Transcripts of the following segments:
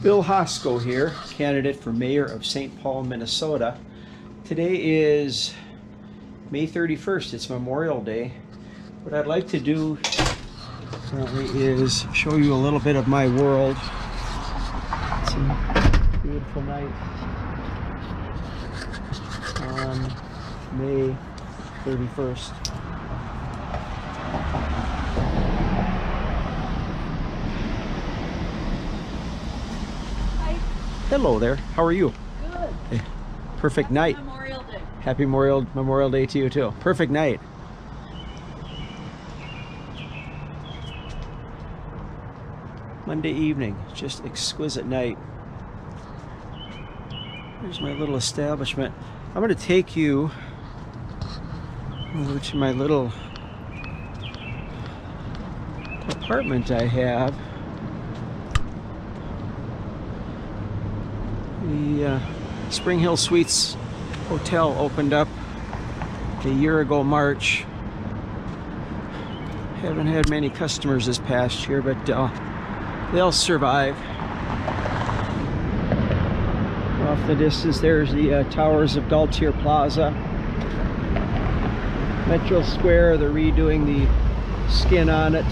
Bill Hosko here, candidate for mayor of Saint Paul, Minnesota. Today is May 31st. It's Memorial Day. What I'd like to do currently is show you a little bit of my world. It's a beautiful night on May 31st. Hello there. How are you? Good. Hey, perfect night. Memorial Day. Happy Memorial Day to you too. Perfect night. Monday evening, just exquisite night. Here's my little establishment. I'm going to take you over to my little apartment I have. The Spring Hill Suites Hotel opened up a year ago, March. Haven't had many customers this past year, but they'll survive. Off the distance, there's the towers of Galtier Plaza. Metro Square, they're redoing the skin on it.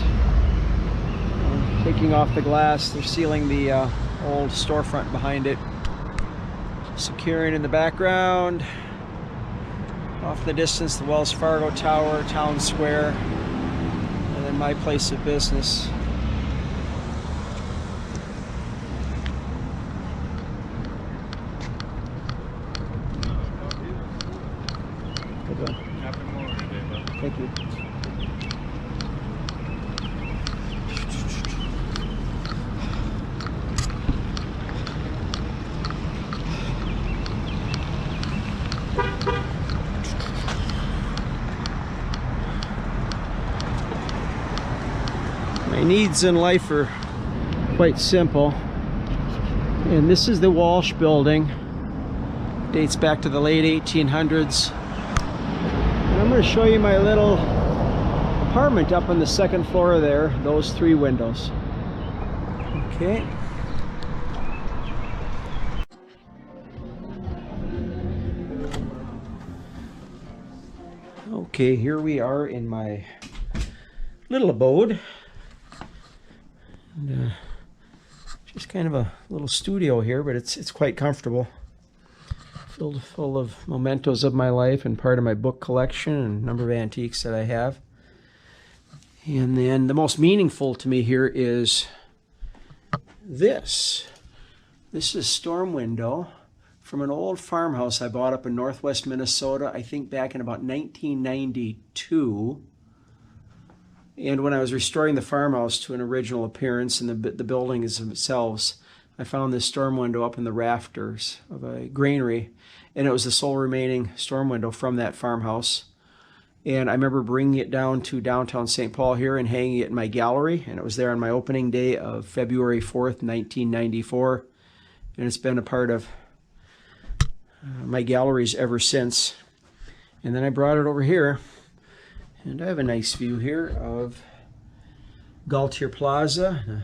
Taking off the glass, they're sealing the old storefront behind it. Securing in the background. Off the distance, the Wells Fargo Tower, Town Square, and then my place of business. Good one. Happy Memorial Day, bud. Thank you. My needs in life are quite simple, and this is the Walsh building. Dates back to the late 1800s. And I'm going to show you my little apartment up on the second floor there, those three windows. Okay. Okay, here we are in my little abode. And, just kind of a little studio here, but it's quite comfortable. Filled full of mementos of my life and part of my book collection and a number of antiques that I have. And then the most meaningful to me here is this. This is a storm window from an old farmhouse I bought up in northwest Minnesota, I think back in about 1992. And when I was restoring the farmhouse to an original appearance and the buildings themselves, I found this storm window up in the rafters of a granary, and it was the sole remaining storm window from that farmhouse. And I remember bringing it down to downtown St. Paul here and hanging it in my gallery, and it was there on my opening day of February 4th, 1994, and it's been a part of my galleries ever since. And then I brought it over here. And I have a nice view here of Galtier Plaza. A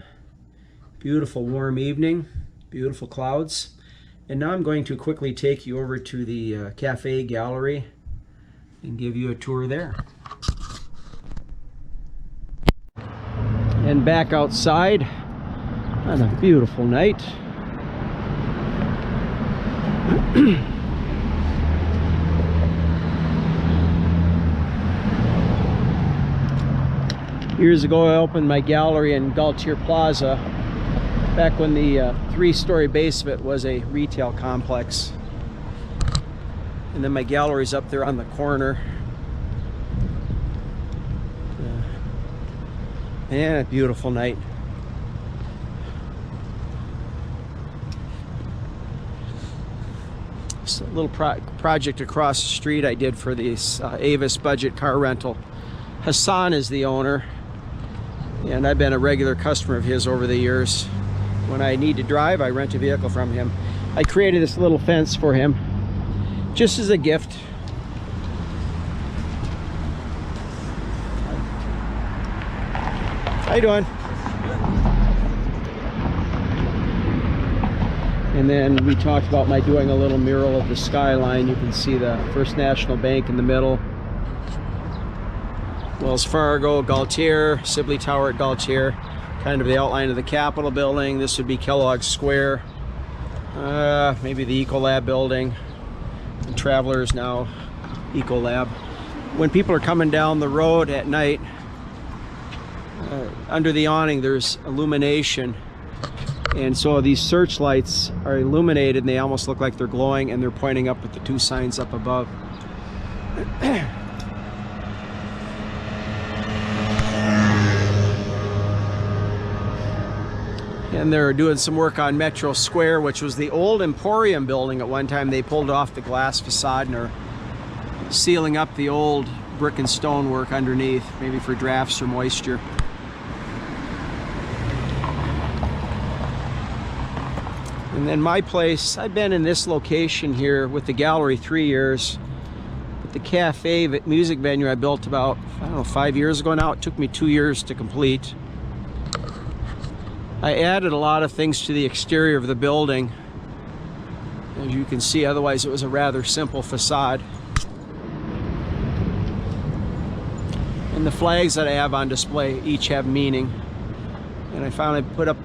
beautiful warm evening, beautiful clouds. And now I'm going to quickly take you over to the cafe gallery and give you a tour there. And back outside on a beautiful night. Years ago, I opened my gallery in Galtier Plaza back when the three-story base of it was a retail complex. And then my gallery's up there on the corner. And a beautiful night. It's a little project across the street I did for this Avis budget car rental. Hassan is the owner. And I've been a regular customer of his over the years. When I need to drive, I rent a vehicle from him. I created this little fence for him, just as a gift. How you doing? And then we talked about my doing a little mural of the skyline. You can see the First National Bank in the middle. Wells Fargo, Gaultier, Sibley Tower at Gaultier. Kind of the outline of the Capitol building. This would be Kellogg Square. Maybe the Ecolab building. And Travelers now, Ecolab. When people are coming down the road at night, under the awning there's illumination. And so these searchlights are illuminated and they almost look like they're glowing, and they're pointing up at the two signs up above. And they're doing some work on Metro Square, which was the old Emporium building at one time. They pulled off the glass facade and are sealing up the old brick and stone work underneath, maybe for drafts or moisture. And then my place, I've been in this location here with the gallery 3 years. But the cafe music venue I built about, I don't know, 5 years ago now. It took me 2 years to complete. I added a lot of things to the exterior of the building, as you can see. Otherwise it was a rather simple facade. And the flags that I have on display each have meaning. And I finally put up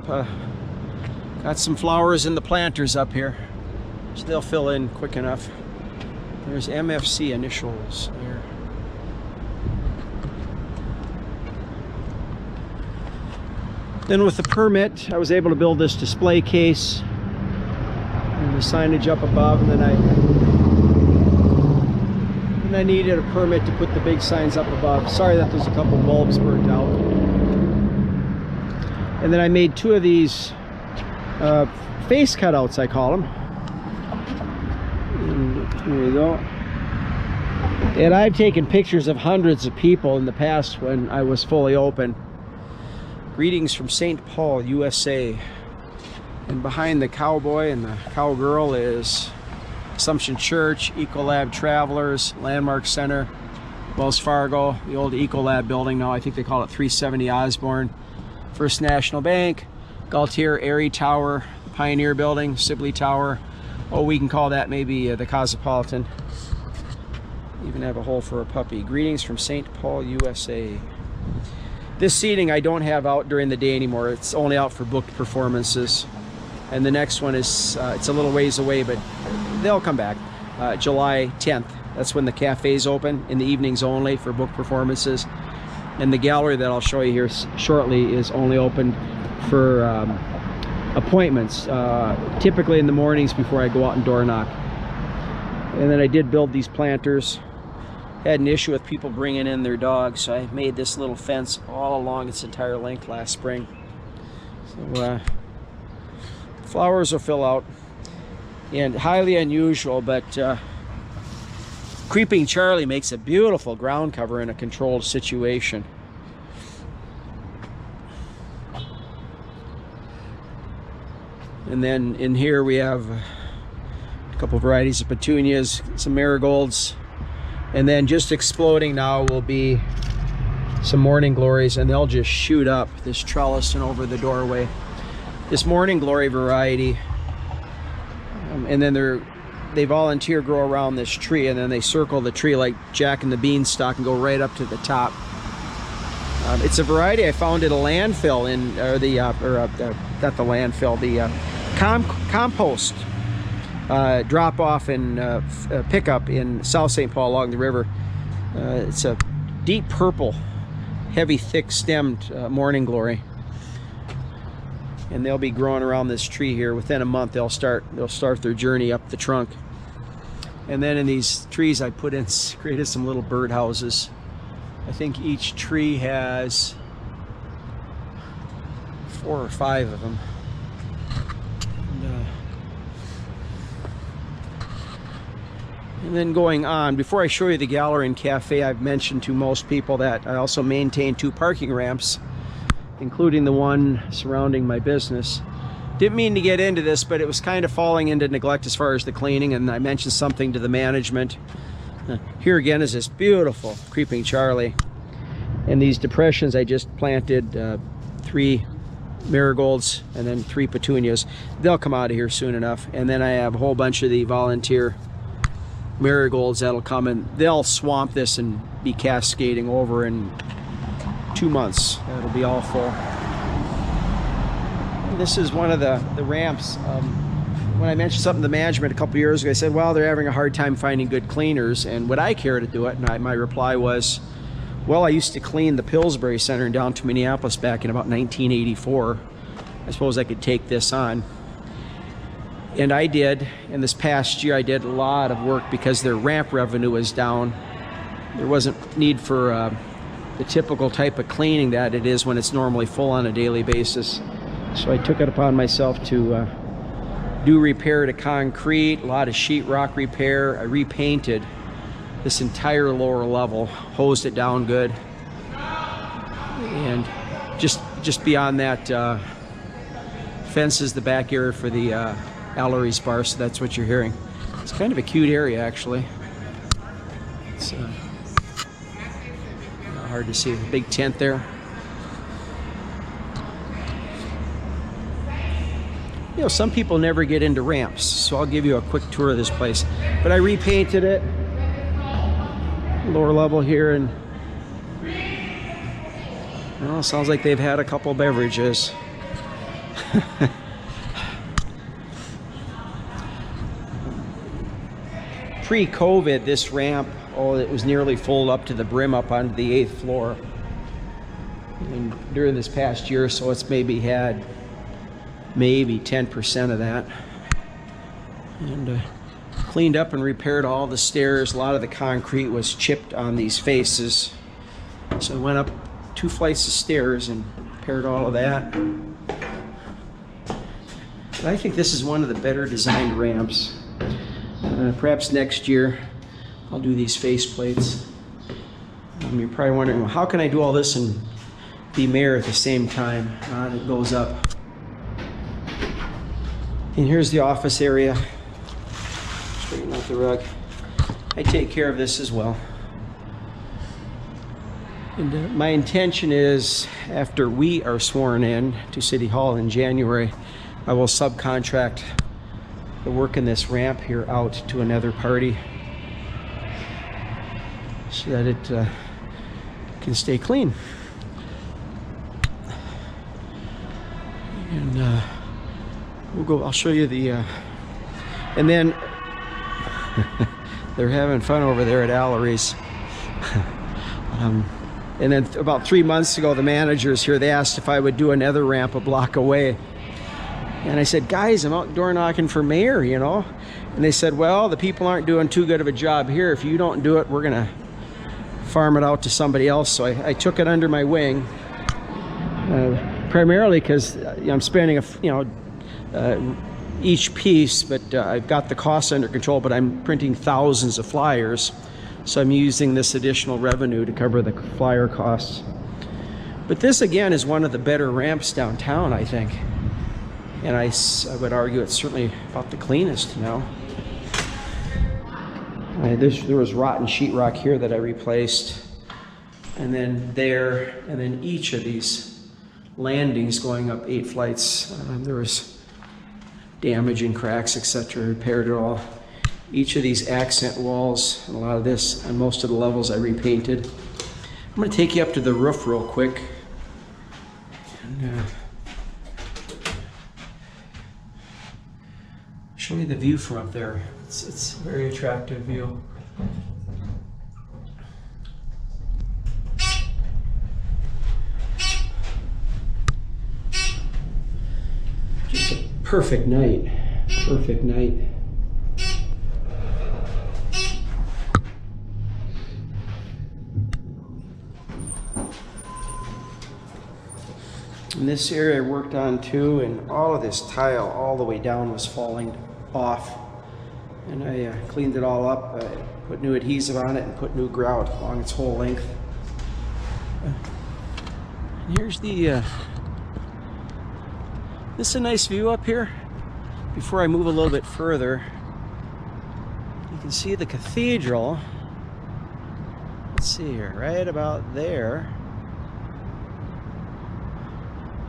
got some flowers in the planters up here, so they'll fill in quick enough. There's MFC initials there. Then with the permit, I was able to build this display case and the signage up above, and then I needed a permit to put the big signs up above. Sorry that there's a couple bulbs burnt out. And then I made 2 of these face cutouts, I call them. And here we go. And I've taken pictures of hundreds of people in the past when I was fully open. Greetings from Saint Pau, USA. And behind the cowboy and the cowgirl is Assumption Church, Ecolab Travelers, Landmark Center, Wells Fargo, the old Ecolab building now. I think they call it 370 Osborne. First National Bank, Gaultier Erie Tower, Pioneer Building, Sibley Tower. Oh, we can call that maybe the Cosmopolitan. Even have a hole for a puppy. Greetings from Saint Pau, USA. This seating I don't have out during the day anymore. It's only out for booked performances. And the next one is, it's a little ways away, but they'll come back. July 10th. That's when the cafe's open, in the evenings only for booked performances. And the gallery that I'll show you here shortly is only open for appointments, typically in the mornings before I go out and door knock. And then I did build these planters. Had an issue with people bringing in their dogs, so I made this little fence all along its entire length last spring. So flowers will fill out. And highly unusual, but Creeping Charlie makes a beautiful ground cover in a controlled situation. And then in here we have a couple varieties of petunias, some marigolds, and then just exploding now will be some morning glories, and they'll just shoot up this trellis and over the doorway. This morning glory variety, and then they volunteer grow around this tree, and then they circle the tree like Jack and the Beanstalk and go right up to the top. It's a variety I found at a landfill in, not the landfill, the compost drop off and pickup in South St. Paul along the river. It's a deep purple, heavy, thick stemmed morning glory. And they'll be growing around this tree here. Within a month they'll start their journey up the trunk. And then in these trees I created some little bird houses. I think each tree has 4 or 5 of them. And then going on, before I show you the gallery and cafe, I've mentioned to most people that I also maintain 2 parking ramps, including the one surrounding my business. Didn't mean to get into this, but it was kind of falling into neglect as far as the cleaning, and I mentioned something to the management. Here again is this beautiful Creeping Charlie. And these depressions I just planted 3 marigolds, and then 3 petunias. They'll come out of here soon enough. And then I have a whole bunch of the volunteer marigolds that'll come, and they'll swamp this and be cascading over in 2 months. It'll be all full. This is one of the ramps. When I mentioned something to management a couple years ago, I said, well, they're having a hard time finding good cleaners, and would I care to do it? And my reply was, well, I used to clean the Pillsbury Center in downtown Minneapolis back in about 1984. I suppose I could take this on. And I did, and this past year I did a lot of work because their ramp revenue was down. There wasn't need for the typical type of cleaning that it is when it's normally full on a daily basis. So I took it upon myself to do repair to concrete, a lot of sheetrock repair. I repainted this entire lower level, hosed it down good, and just beyond that fence is the back area for the Allery's bar, so that's what you're hearing. It's kind of a cute area, actually. It's hard to see the big tent there. You know, some people never get into ramps, so I'll give you a quick tour of this place. But I repainted it, lower level here, and well, sounds like they've had a couple beverages. Pre-COVID, this ramp, it was nearly full up to the brim up onto the 8th floor. And during this past year or so, it's maybe had maybe 10% of that. And cleaned up and repaired all the stairs. A lot of the concrete was chipped on these faces. So I went up 2 flights of stairs and repaired all of that. But I think this is one of the better designed ramps. Perhaps next year I'll do these face plates. You're probably wondering, well, how can I do all this and be mayor at the same time? It goes up. And here's the office area. Straighten out the rug. I take care of this as well. And my intention is, after we are sworn in to City Hall in January, I will subcontract the work in this ramp here out to another party so that it can stay clean. And we'll go, I'll show you the, and then they're having fun over there at Allery's. And then about 3 months ago, the managers here, they asked if I would do another ramp a block away. And I said, guys, I'm out door knocking for mayor, you know. And they said, well, the people aren't doing too good of a job here. If you don't do it, we're gonna farm it out to somebody else. So I took it under my wing, primarily because I'm spending each piece, but I've got the costs under control, but I'm printing thousands of flyers. So I'm using this additional revenue to cover the flyer costs. But this, again, is one of the better ramps downtown, I think. And I would argue it's certainly about the cleanest now. There was rotten sheetrock here that I replaced. And then there, and then each of these landings going up 8 flights, there was damage and cracks, etc. Repaired it all. Each of these accent walls, and a lot of this, on most of the levels I repainted. I'm going to take you up to the roof real quick. And, show you the view from up there. It's a very attractive view. Just a perfect night. Perfect night. And this area I worked on too, and all of this tile all the way down was falling off. And I cleaned it all up, put new adhesive on it, and put new grout along its whole length. And here's the, this is a nice view up here. Before I move a little bit further, you can see the cathedral. Let's see here, right about there.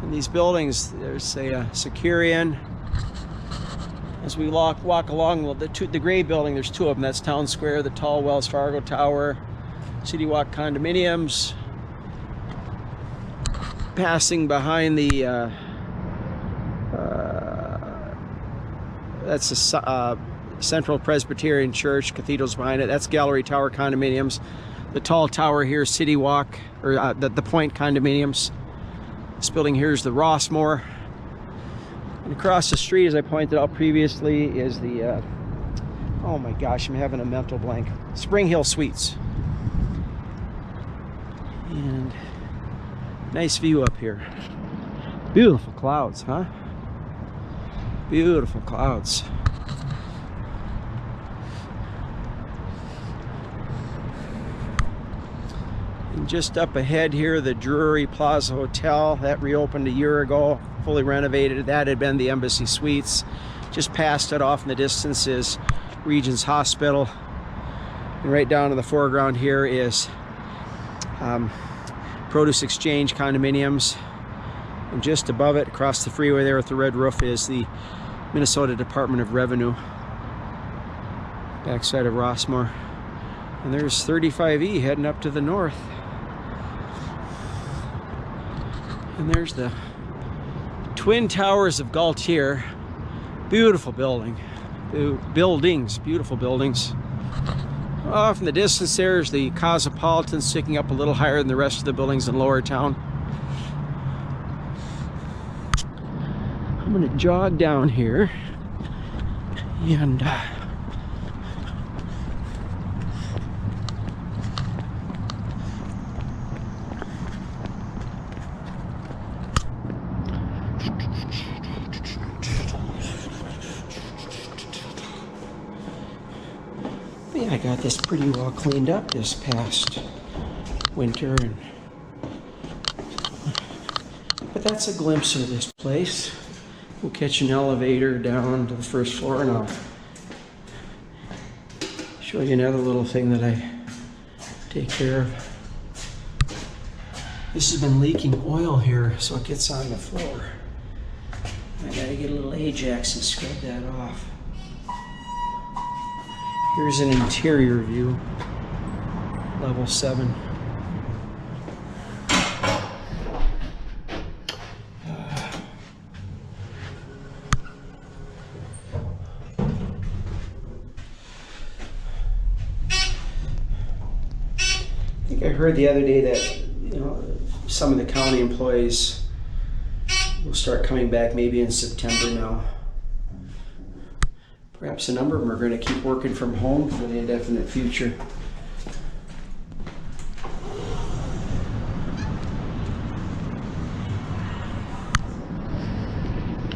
In these buildings, there's a Securian. As we walk along the gray building, there's two of them. That's Town Square, the tall Wells Fargo Tower, City Walk condominiums. Passing behind the, that's the Central Presbyterian Church, Cathedral's behind it. That's Gallery Tower condominiums. The tall tower here, City Walk, or the Point condominiums. This building here is the Rossmore. And across the street, as I pointed out previously, is the, oh my gosh, I'm having a mental blank. Spring Hill Suites. And nice view up here. Beautiful clouds, huh? Beautiful clouds. And just up ahead here, the Drury Plaza Hotel. That reopened a year ago. Fully renovated. That had been the Embassy Suites. Just past it off in the distance is Regions Hospital. And right down in the foreground here is Produce Exchange condominiums. And just above it, across the freeway there with the red roof, is the Minnesota Department of Revenue. Backside of Rossmore. And there's 35E heading up to the north. And there's the Twin Towers of Gaultier. Beautiful building. Beautiful buildings. Off in the distance there's the Cosmopolitan, sticking up a little higher than the rest of the buildings in Lower Town. I'm going to jog down here and yeah, I got this pretty well cleaned up this past winter, but that's a glimpse of this place. We'll catch an elevator down to the first floor and I'll show you another little thing that I take care of. This has been leaking oil here, so it gets on the floor. I gotta get a little Ajax and scrub that off. Here's an interior view, level 7. I heard the other day that, you know, some of the county employees will start coming back maybe in September now. Perhaps a number of them are going to keep working from home for the indefinite future.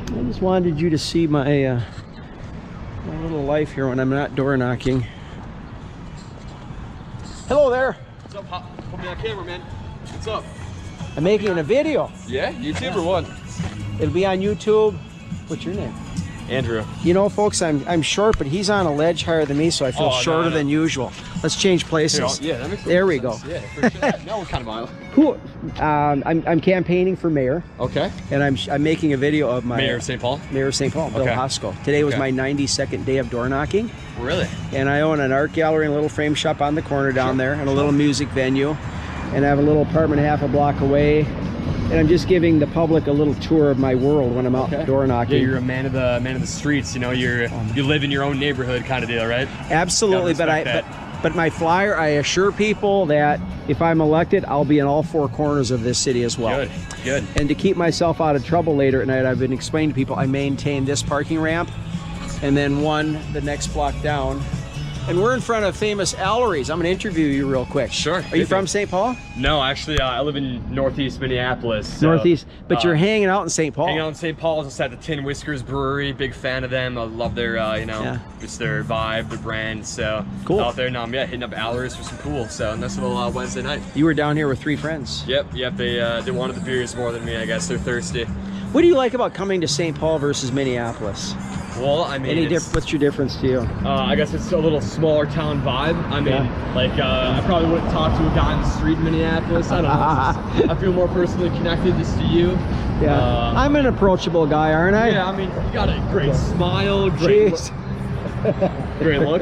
I just wanted you to see my, my little life here when I'm not door knocking. Hello there. What's up, put me on camera, man. What's up? I'm making a video. Yeah? YouTube or what? It'll be on YouTube. What's your name? Andrew. You know, folks, I'm short, but he's on a ledge higher than me, so I feel shorter than usual. Let's change places. Here, yeah, that makes there we sense. go. Yeah, for sure. Now what kind of mile? Who? I'm campaigning for mayor. Okay. And I'm making a video of my Mayor of Saint Paul. Mayor of Saint Paul, Bill Hosko. Today was my 92nd day of door knocking. Really? And I own an art gallery and a little frame shop on the corner down there, and a little music venue, and I have a little apartment half a block away. And I'm just giving the public a little tour of my world when I'm out door knocking. Yeah, you're a man of the streets. You know, you live in your own neighborhood, kind of deal, right? Absolutely, but my flyer, I assure people that if I'm elected, I'll be in all 4 corners of this city as well. Good, good. And to keep myself out of trouble later at night, I've been explaining to people I maintain this parking ramp, and then one the next block down. And we're in front of famous Allery's. I'm going to interview you real quick. Sure. Are you from Saint Paul? No, actually, I live in Northeast Minneapolis. So, Northeast, but you're hanging out in Saint Paul. Hanging out in Saint Paul, just at the Tin Whiskers Brewery. Big fan of them. I love their, you know, just their vibe, their brand. So cool. Out there now, hitting up Allery's for some cool. So nice little Wednesday night. You were down here with 3 friends. Yep. They wanted the beers more than me. I guess they're thirsty. What do you like about coming to Saint Paul versus Minneapolis? Well, I mean, what's your difference to you? I guess it's a little smaller town vibe. I mean, like, I probably wouldn't talk to a guy on the street in Minneapolis. I don't know. I feel more personally connected just to you. Yeah, I'm an approachable guy, aren't I? Yeah, I mean, you got a great smile, great look,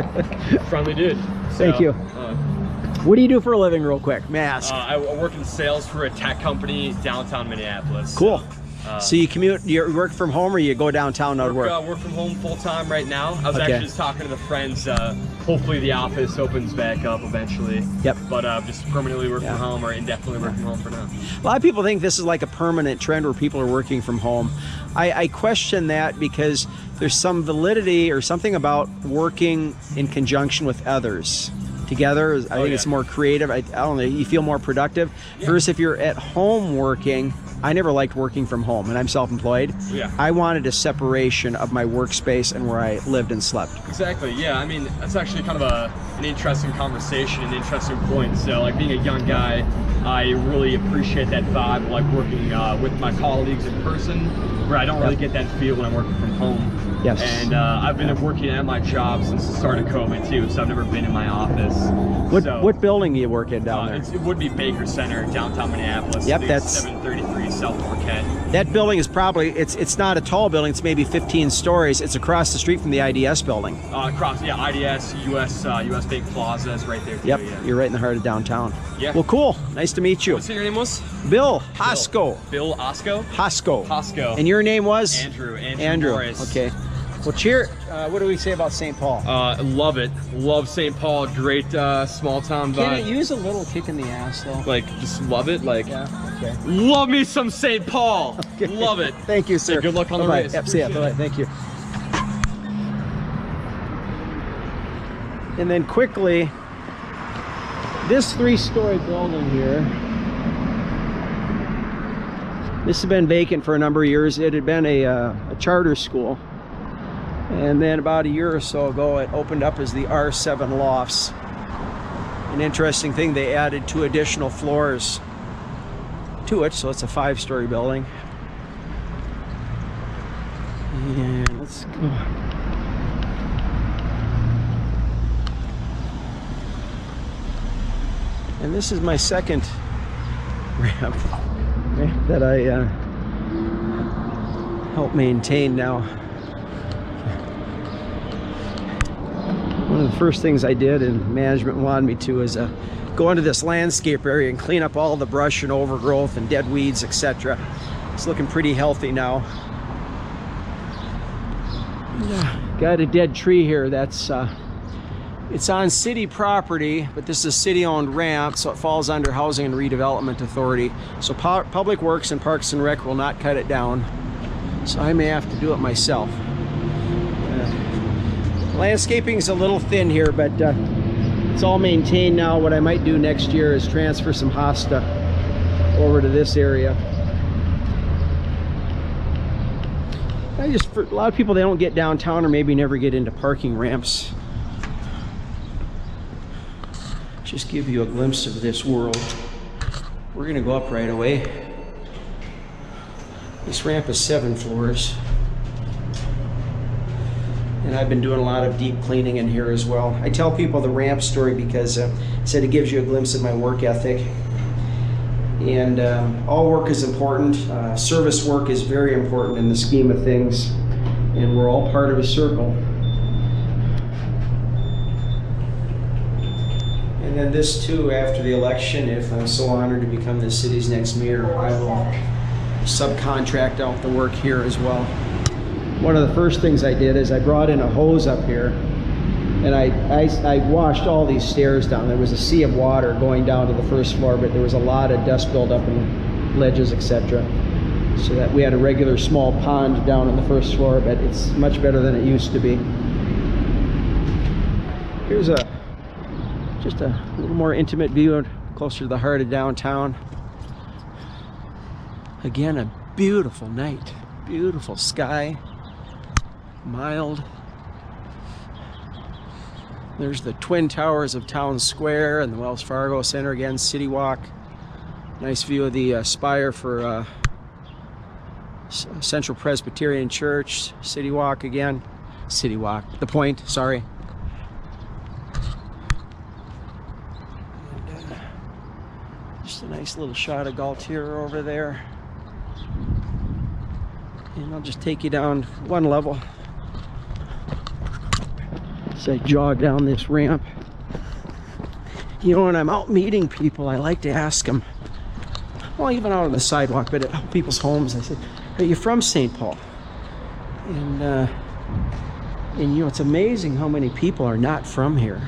friendly dude. So, thank you. What do you do for a living, real quick? May I ask? I work in sales for a tech company downtown Minneapolis. Cool. So you commute, you work from home, or you go downtown to work? Work from home full time right now. I was actually just talking to the friends. Hopefully the office opens back up eventually. Yep. But just permanently work from home or indefinitely work from home for now. A lot of people think this is like a permanent trend where people are working from home. I question that because there's some validity or something about working in conjunction with others. Together, I think it's more creative. I don't know, you feel more productive. Versus if you're at home working, I never liked working from home, and I'm self-employed. Yeah. I wanted a separation of my workspace and where I lived and slept. Exactly, yeah. I mean, that's actually kind of an interesting conversation, an interesting point. So, like, being a young guy, I really appreciate that vibe, like working with my colleagues in person, where I don't really get that feel when I'm working from home. Yes. And I've been working at my job since the start of COVID too, so I've never been in my office. What building do you work in down there? It would be Baker Center, downtown Minneapolis. Yep, that's 733 South Marquette. That building is probably, it's not a tall building, it's maybe 15 stories. It's across the street from the IDS building. IDS, US Bank Plaza is right there too. Yep, you're right in the heart of downtown. Yeah. Well, cool. Nice to meet you. What's your name was? Bill Hosko. Bill Hosko? Hosko. And your name was? Andrew Morris. Okay. Well, cheer. What do we say about Saint Pau? Love it. Love Saint Pau. Great small town vibe. Can it use a little kick in the ass though? Like, just love it. Like, okay. Love me some Saint Paul. Okay. Love it. Thank you, sir. Hey, good luck on the race. Yep, see ya. Bye-bye. Thank you. And then quickly, this 3-story building here. This has been vacant for a number of years. It had been a charter school. And then about a year or so ago, it opened up as the R7 Lofts. An interesting thing, they added 2 additional floors to it, so it's a 5-story building. And let's go. And this is my second ramp that I help maintain now. One of the first things I did, and management wanted me to, is go into this landscape area and clean up all the brush and overgrowth and dead weeds, etc. It's looking pretty healthy now. Got a dead tree here that's it's on city property, but this is a city-owned ramp, so it falls under Housing and Redevelopment Authority. So Public Works and Parks and Rec will not cut it down, so I may have to do it myself. Landscaping is a little thin here, but it's all maintained now. What I might do next year is transfer some hosta over to this area. For a lot of people, they don't get downtown or maybe never get into parking ramps. Just give you a glimpse of this world. We're gonna go up right away. This ramp is 7 floors. And I've been doing a lot of deep cleaning in here as well. I tell people the ramp story because I said it gives you a glimpse of my work ethic. And all work is important. Service work is very important in the scheme of things. And we're all part of a circle. And then this too, after the election, if I'm so honored to become the city's next mayor, I will subcontract out the work here as well. One of the first things I did is I brought in a hose up here, and I washed all these stairs down. There was a sea of water going down to the first floor, but there was a lot of dust buildup and ledges, etc. So that we had a regular small pond down on the first floor, but it's much better than it used to be. Here's just a little more intimate view closer to the heart of downtown. Again, a beautiful night, beautiful sky. Mild. There's the Twin Towers of Town Square and the Wells Fargo Center again, City Walk. Nice view of the spire for Central Presbyterian Church, City Walk again. City Walk, the Point, sorry. And, just a nice little shot of Galtier over there. And I'll just take you down one level as I jog down this ramp. You know, when I'm out meeting people, I like to ask them, well, even out on the sidewalk, but at people's homes, I say, are you from Saint Pau? And you know, it's amazing how many people are not from here.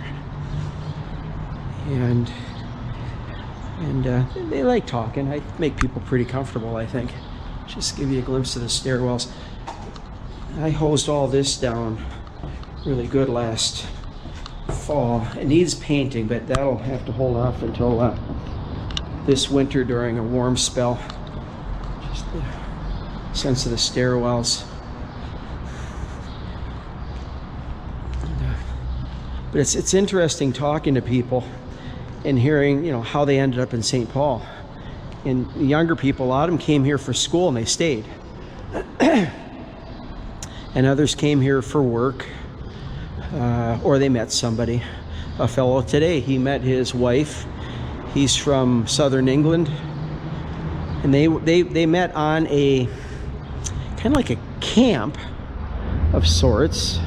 And they like talking. I make people pretty comfortable, I think. Just give you a glimpse of the stairwells. I hosed all this down really good last fall. It needs painting, but that'll have to hold off until this winter during a warm spell. Just the sense of the stairwells. But it's interesting talking to people and hearing, you know, how they ended up in Saint Pau. And the younger people, a lot of them came here for school and they stayed. And others came here for work, or they met somebody. A fellow today, he met his wife. He's from southern England. And they met on a kind of like a camp of sorts.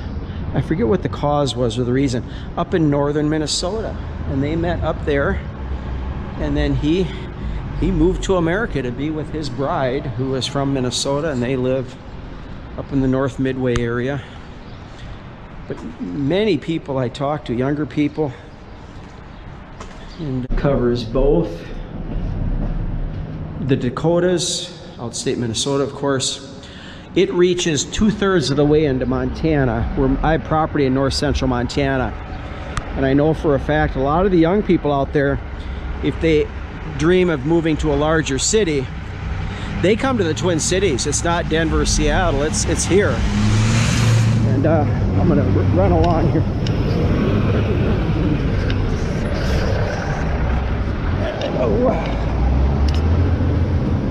I forget what the cause was or the reason, up in northern Minnesota. And they met up there, and then he moved to America to be with his bride, who was from Minnesota, and they live up in the North Midway area. But many people I talk to, younger people, and covers both the Dakotas, outstate Minnesota, of course. It reaches 2/3 of the way into Montana, where I have property in north central Montana. And I know for a fact a lot of the young people out there, if they dream of moving to a larger city, they come to the Twin Cities. It's not Denver or Seattle, it's here. And I'm gonna run along here.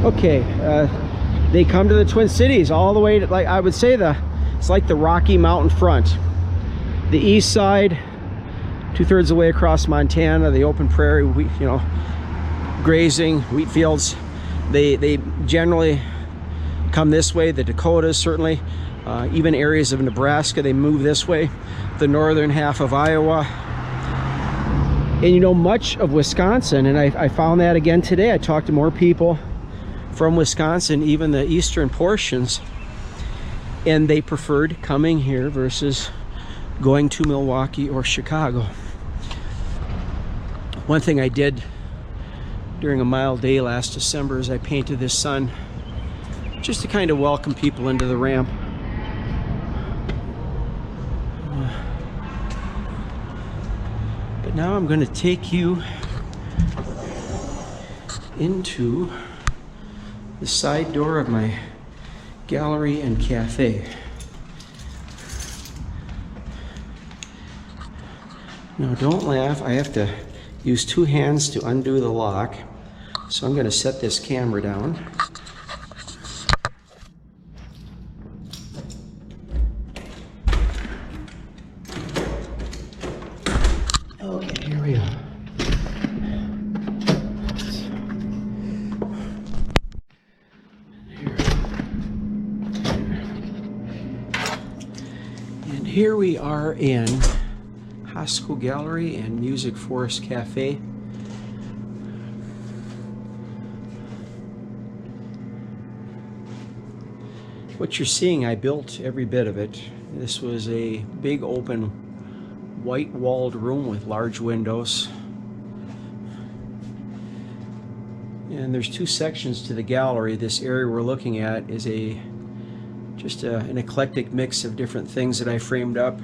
Okay, they come to the Twin Cities all the way to, like I would say, it's like the Rocky Mountain front. The east side, 2/3 of the way across Montana, the open prairie, you know, grazing, wheat fields. They generally come this way. The Dakotas, certainly, even areas of Nebraska, they move this way. The northern half of Iowa, and you know, much of Wisconsin. And I found that again today. I talked to more people from Wisconsin, even the eastern portions, and they preferred coming here versus going to Milwaukee or Chicago. One thing I did during a mild day last December is I painted this sun just to kind of welcome people into the ramp. But now I'm going to take you into the side door of my gallery and cafe. Now don't laugh, I have to use two hands to undo the lock. So I'm going to set this camera down. Okay, here we go. And here we are in Hosko Gallery and Music Forest Cafe. What you're seeing, I built every bit of it. This was a big open white walled room with large windows. And there's two sections to the gallery. This area we're looking at is just an eclectic mix of different things that I framed up.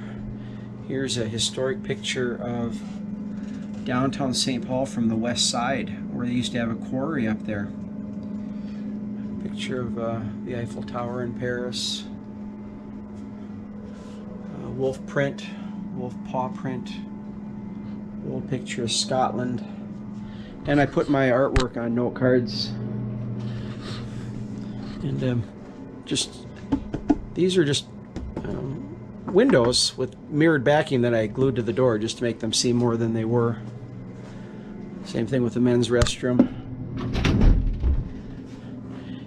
Here's a historic picture of downtown Saint Paul from the west side, where they used to have a quarry up there. Picture of the Eiffel Tower in Paris. Wolf print, wolf paw print. Old picture of Scotland. And I put my artwork on note cards. And these are just windows with mirrored backing that I glued to the door just to make them seem more than they were. Same thing with the men's restroom.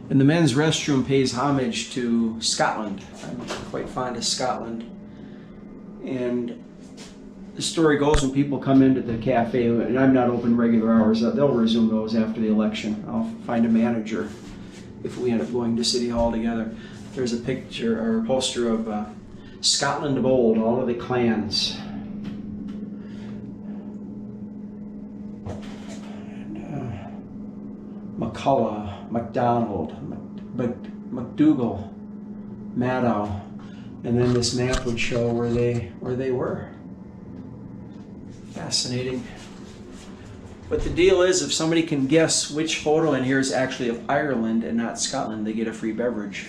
And the men's restroom pays homage to Scotland. I'm quite fond of Scotland. And the story goes, when people come into the cafe, and I'm not open regular hours, they'll resume those after the election. I'll find a manager if we end up going to City Hall together. There's a picture or a poster of Scotland of old, all of the clans. McCullough, MacDonald, McDougall, Maddow, and then this map would show where they were. Fascinating. But the deal is, if somebody can guess which photo in here is actually of Ireland and not Scotland, they get a free beverage.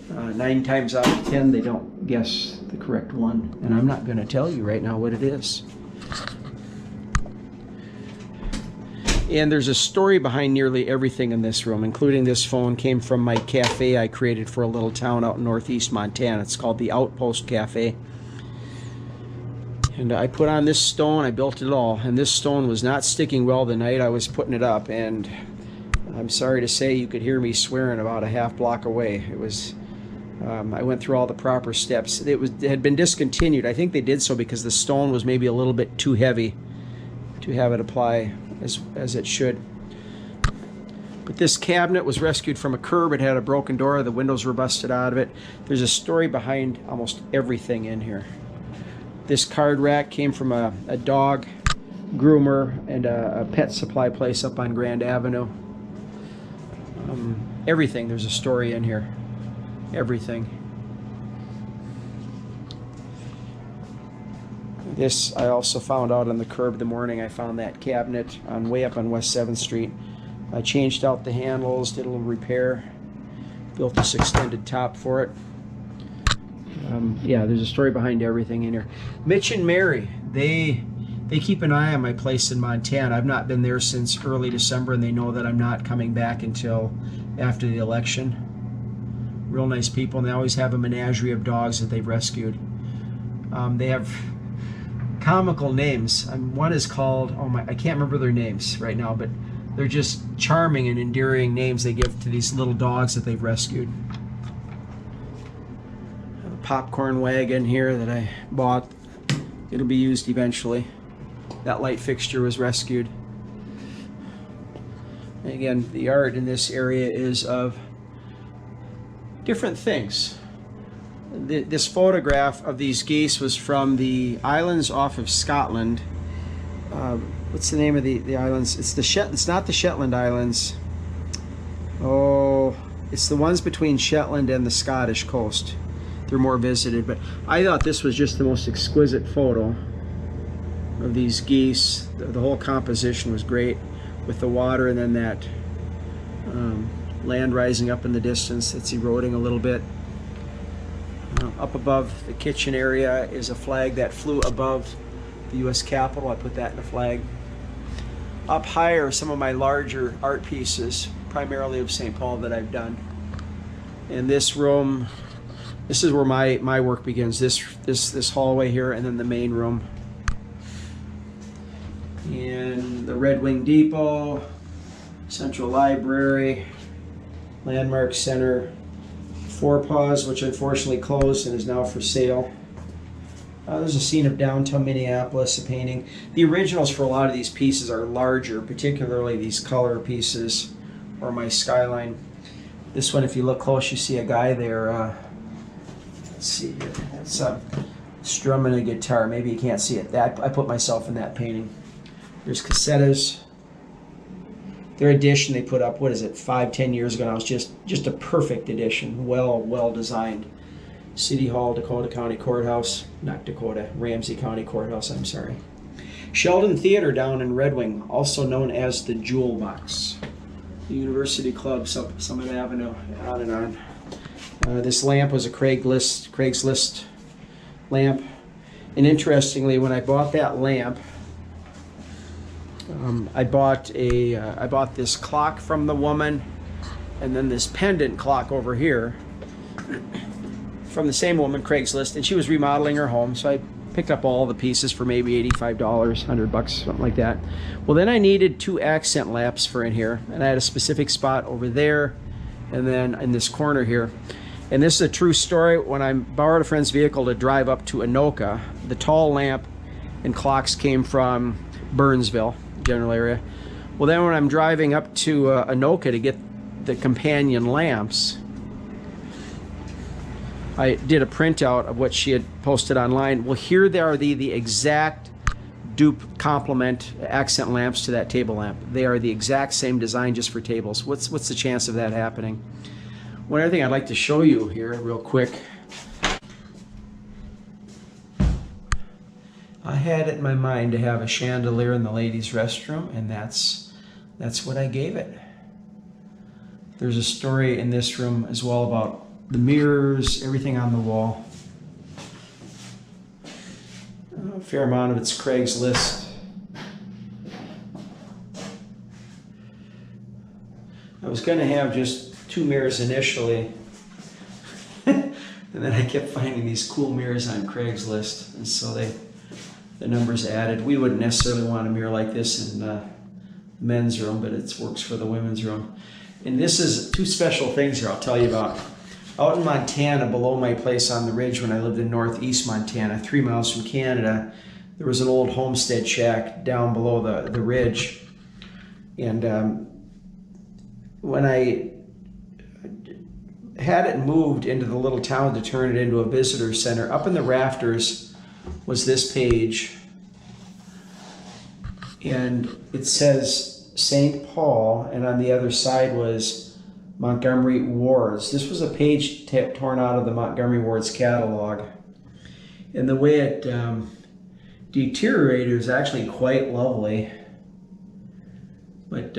9 times out of 10, they don't guess the correct one, and I'm not going to tell you right now what it is. And there's a story behind nearly everything in this room, including this phone came from my cafe I created for a little town out in northeast Montana. It's called the Outpost Cafe. And I put on this stone, I built it all, and this stone was not sticking well the night I was putting it up, and I'm sorry to say you could hear me swearing about a half block away. It was, I went through all the proper steps. It had been discontinued. I think they did so because the stone was maybe a little bit too heavy to have it apply as it should. But this cabinet was rescued from a curb. It had a broken door. The windows were busted out of it. There's a story behind almost everything in here. This card rack came from a dog groomer and a pet supply place up on Grand Avenue. Everything, there's a story in here. Everything. This I also found out on the curb the morning I found that cabinet way up on West 7th Street. I changed out the handles, did a little repair, built this extended top for it. Yeah, there's a story behind everything in here. Mitch and Mary, they keep an eye on my place in Montana. I've not been there since early December, and they know that I'm not coming back until after the election. Real nice people, and they always have a menagerie of dogs that they've rescued. They have comical names. One is called, I can't remember their names right now, but they're just charming and endearing names they give to these little dogs that they've rescued. Popcorn wagon here that I bought. It'll be used eventually. That light fixture was rescued. And again, the art in this area is of different things. This photograph of these geese was from the islands off of Scotland. What's the name of the islands? It's not the Shetland Islands. Oh, it's the ones between Shetland and the Scottish coast. They're more visited, but I thought this was just the most exquisite photo of these geese. The whole composition was great with the water, and then that land rising up in the distance. It's eroding a little bit. Up above the kitchen area is a flag that flew above the U.S. Capitol. I put that in a flag. Up higher are some of my larger art pieces, primarily of Saint Pau, that I've done. In this room, this is where my work begins. This hallway here, and then the main room. And the Red Wing Depot, Central Library, Landmark Center, Four Paws, which unfortunately closed and is now for sale. There's a scene of downtown Minneapolis, a painting. The originals for a lot of these pieces are larger, particularly these color pieces or my skyline. This one, if you look close, you see a guy there. Let's see here. That's strumming a guitar. Maybe you can't see it. I put myself in that painting. There's Casetas. Their edition they put up, what is it, 5-10 years ago now. It's just a perfect edition, well designed. City Hall, Dakota County Courthouse, not Dakota, Ramsey County Courthouse, I'm sorry. Sheldon Theater down in Red Wing, also known as the Jewel Box. The University Clubs up Summit Avenue, on and on. This lamp was a Craigslist lamp. And interestingly, when I bought that lamp, I bought this clock from the woman, and then this pendant clock over here from the same woman, Craigslist, and she was remodeling her home, so I picked up all the pieces for maybe $85, $100, something like that. Well, then I needed 2 accent lamps for in here, and I had a specific spot over there and then in this corner here. And this is a true story. When I borrowed a friend's vehicle to drive up to Anoka, the tall lamp and clocks came from Burnsville, general area. Well, then when I'm driving up to Anoka to get the companion lamps, I did a printout of what she had posted online. Well, here they are, the exact dupe complement accent lamps to that table lamp. They are the exact same design, just for tables. What's the chance of that happening? One other thing I'd like to show you here real quick. I had it in my mind to have a chandelier in the ladies' restroom, and that's what I gave it. There's a story in this room as well about the mirrors, everything on the wall. A fair amount of it's Craigslist. I was going to have just 2 mirrors initially, and then I kept finding these cool mirrors on Craigslist, and so the numbers added. We wouldn't necessarily want a mirror like this in the men's room, but it works for the women's room. And this is 2 special things here I'll tell you about. Out in Montana, below my place on the ridge when I lived in northeast Montana, 3 miles from Canada, there was an old homestead shack down below the ridge. And when I had it moved into the little town to turn it into a visitor center, up in the rafters was this page. And it says Saint Pau, and on the other side was Montgomery Ward's. This was a page torn out of the Montgomery Ward's catalog. And the way it deteriorated was actually quite lovely. But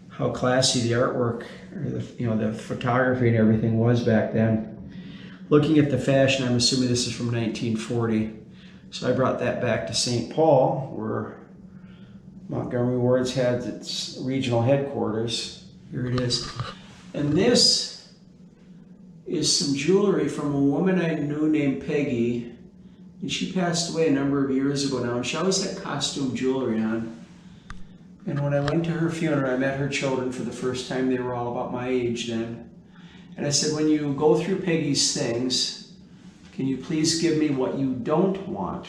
how classy the artwork, or the photography and everything was back then. Looking at the fashion, I'm assuming this is from 1940. So I brought that back to Saint Pau, where Montgomery Ward's had its regional headquarters. Here it is. And this is some jewelry from a woman I knew named Peggy. And she passed away a number of years ago now. And she always had costume jewelry on. And when I went to her funeral, I met her children for the first time. They were all about my age then. And I said, when you go through Peggy's things, can you please give me what you don't want?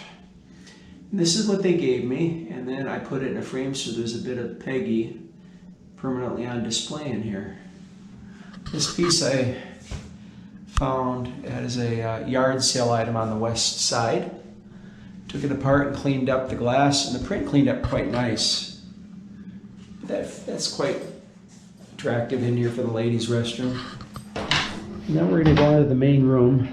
And this is what they gave me. And then I put it in a frame so there's a bit of Peggy permanently on display in here. This piece I found as a yard sale item on the west side. Took it apart and cleaned up the glass, and the print cleaned up quite nice. That's quite attractive in here for the ladies' restroom. Now we're going to go into the main room.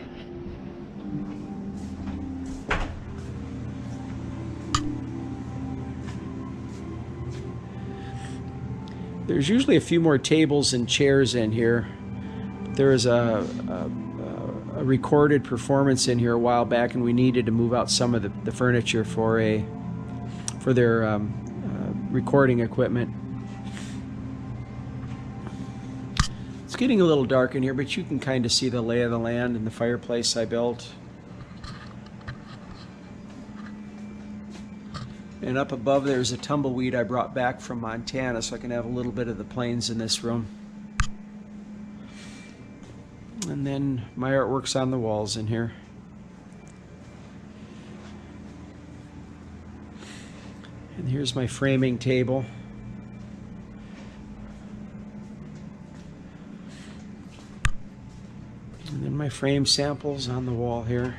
There's usually a few more tables and chairs in here. There was a recorded performance in here a while back, and we needed to move out some of the furniture for their recording equipment. It's getting a little dark in here, but you can kind of see the lay of the land and the fireplace I built. And up above there's a tumbleweed I brought back from Montana, so I can have a little bit of the plains in this room. And then my artwork's on the walls in here. And here's my framing table. And then my frame samples on the wall here.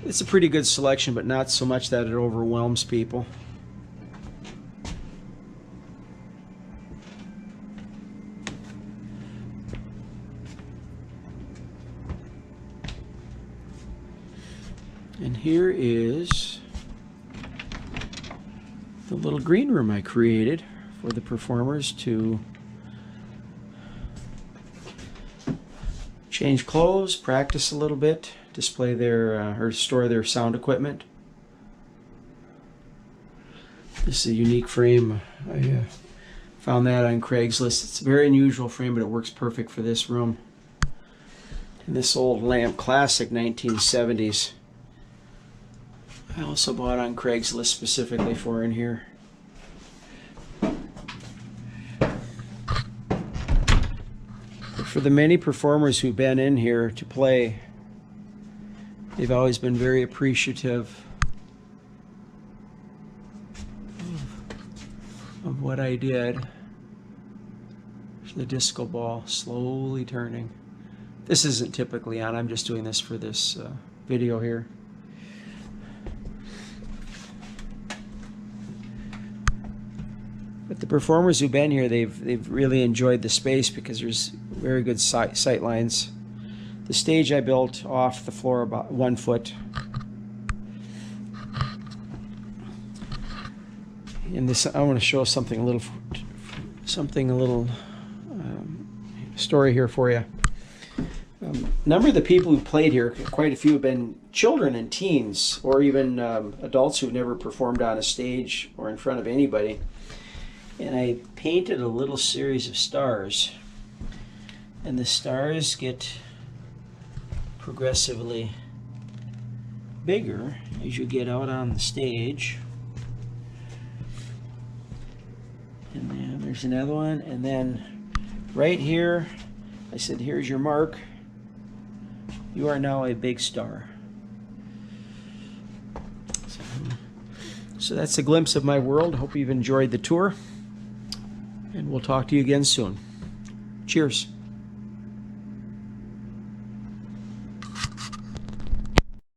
It's a pretty good selection, but not so much that it overwhelms people. And here is the little green room I created for the performers to change clothes, practice a little bit, display their or store their sound equipment. This is a unique frame. I found that on Craigslist. It's a very unusual frame, but it works perfect for this room. And this old lamp, classic 1970s. I also bought on Craigslist specifically for in here. For the many performers who've been in here to play, they've always been very appreciative of what I did. There's the disco ball slowly turning. This isn't typically on, I'm just doing this for this video here. But the performers who've been here, they've really enjoyed the space because there's very good sight lines. The stage I built off the floor about 1 foot. And this, I want to show something a little story here for you. A number of the people who played here, quite a few have been children and teens, or even adults who've never performed on a stage or in front of anybody. And I painted a little series of stars, and the stars get progressively bigger as you get out on the stage. And then there's another one, and then right here I said, here's your mark. You are now a big star. So that's a glimpse of my world. Hope you've enjoyed the tour, and we'll talk to you again soon. Cheers.